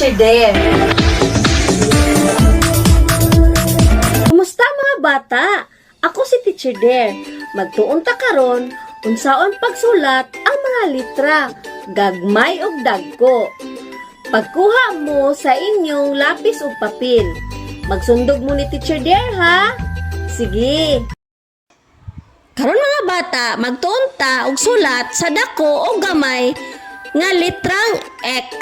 Teacher Dare. Kumusta mga bata? Ako si Teacher Dare. Magtuon ta karon unsaon pagsulat ang mga litra, gagmay ug dagko. Pagkuha mo sa inyong lapis ug papel. Magsundog mo ni Teacher Dare ha. Sige. Karon mga bata, magtuon ta og sulat sa dako o gamay nga litrang X.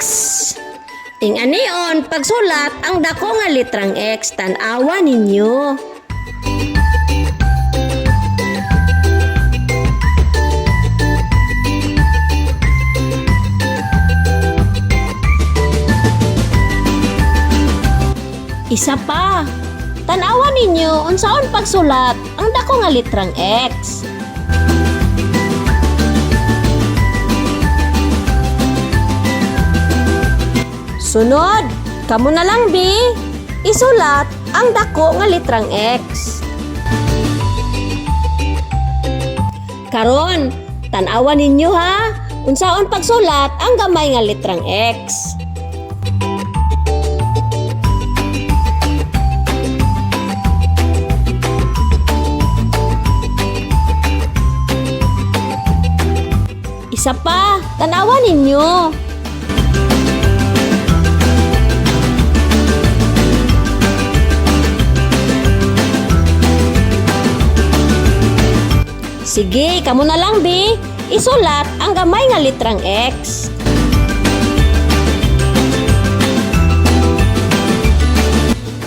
Ting-anion pagsulat ang dako nga litrang X, tan-awa ninyo. Isa pa, tan-awa ninyo unsaon pagsulat ang dako nga litrang X. Sunod, kamo na lang bi, isulat ang dako nga litrang X. Karon, tan-awa ninyo ha, unsaon pagsulat ang gamay nga litrang X. Isa pa, tan-awa ninyo. Sige, kamo na lang bi, isulat ang gamay nga litrang X.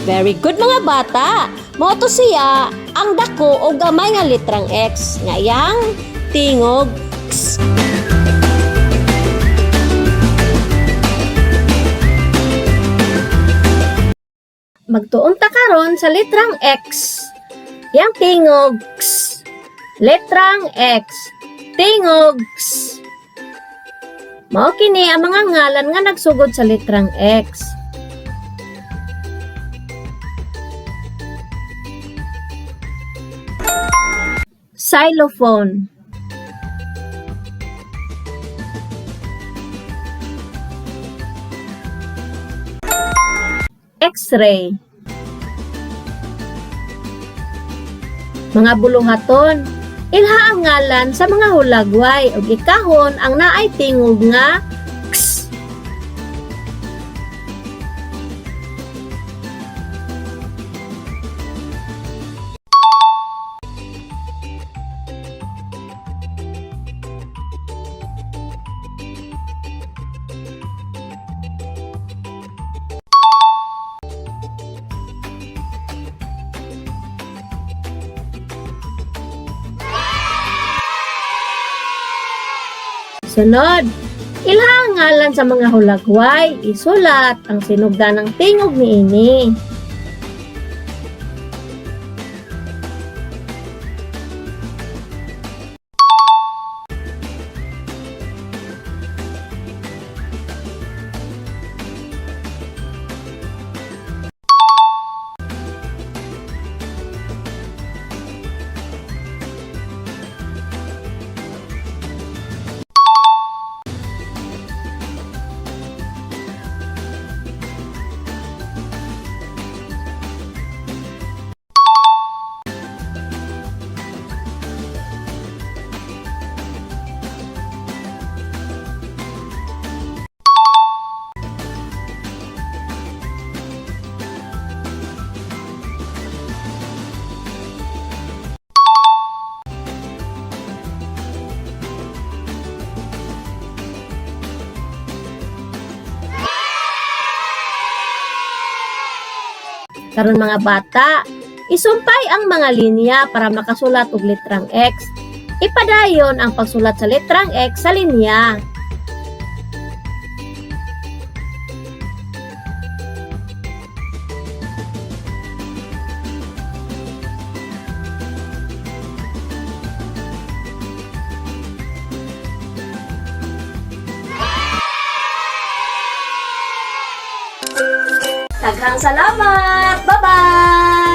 Very good mga bata. Mao to siya ang dako o gamay nga litrang X nga iyang tingog X. Magtuon ta karon sa litrang X. Yang tingog X. Letrang X, tingog X. Mao kini ang mga ngalan nga nagsugod sa letrang X. Xylophone. X-ray. Mga buluhaton, ilha ang ngalan sa mga hulagway ug ikahon ang naay tingog nga X. Sunod, ilha ang ngalan sa mga hulagway, isulat ang sinugdan ng tingog niini. Karon mga bata, isumpay ang mga linya para makasulat og letrang X. Ipadayon ang pagsulat sa letrang X sa linya. Daghang salamat! Bye-bye!